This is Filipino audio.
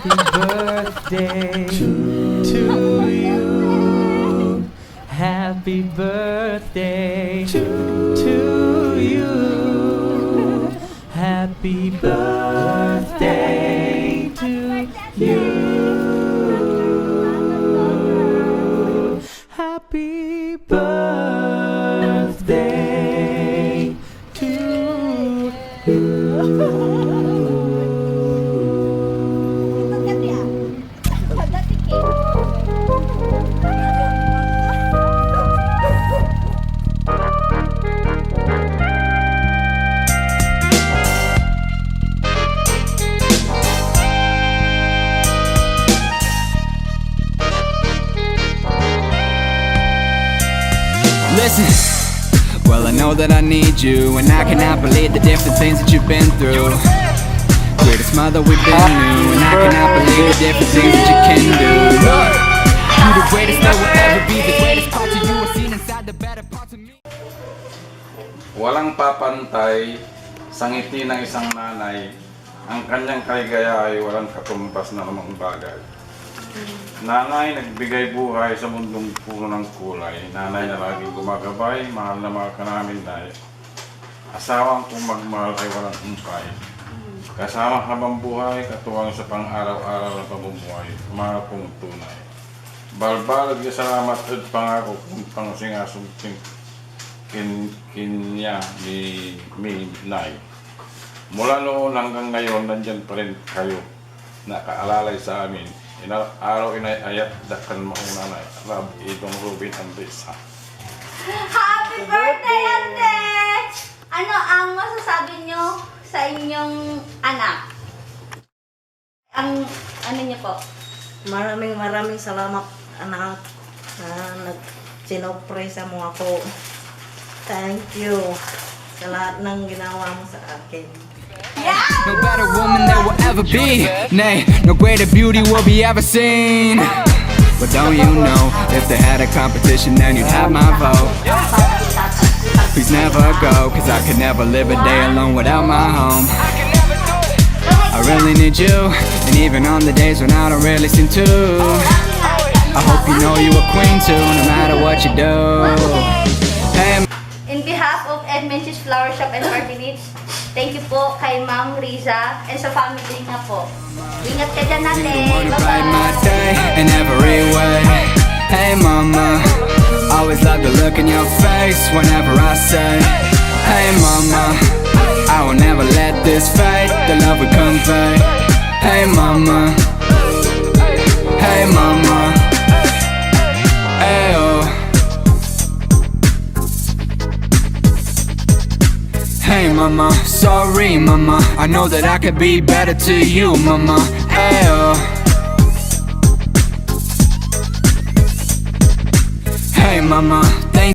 Happy birthday to you. Happy birthday to you. Happy birthday to you. Happy birthday to Listen, well I know that I need you, and I cannot believe the different things that you've been through. Greatest mother we've been new, and I cannot believe the different things that you can do. You the greatest, there will ever be the greatest parts of you are seen inside the better parts of me. Walang papantay sa ngiti ng isang nanay. Ang kanyang kaligaya ay walang katumpas na namang bagay. Nanay, nagbigay buhay sa mundong puno ng kulay. Nanay na laging gumagabay, mahal na mahal ka namin, Nay. Asawang kung magmahal ay walang umpay. Kasama habang buhay, katuwang sa pang-araw-araw na pamumuhay, mahal kong tunay. Balbalad ka salamat at pangako kung pangsingasumting kinya ni Nay. Mula noon hanggang ngayon, nandyan pa rin kayo. Nakaalalay sa amin. Araw inayayat dakan mauna na Rab itong Ruben Andresa. Happy birthday, Ate! Ano ang masasabi nyo sa inyong anak? Ang ano niyo po? Maraming salamat, anak, na nagsinoppresa mo ako. Thank you sa lahat ng ginawa mo sa akin. No better woman there will ever be. Nay, no greater beauty will be ever seen. But don't you know, if they had a competition then you'd have my vote. Please never go, cause I could never live a day alone without my home. I really need you, and even on the days when I don't really seem to, I hope you know you a queen too, no matter what you do. Hey, In behalf of Edmen's Flower Shop and Party Needs, thank you po kay Ma'am Riza and sa family niya po. Ingat ka dyan, Ate. wanna brighten my Bye-bye. day in every way. Hey mama, always love the look in your face whenever I say, hey mama, I will never let this fade, the love we convey. Hey mama, hey mama, hey oh. Hey mama, sorry mama, I know that I could be better to you mama. Hey oh. Hey mama,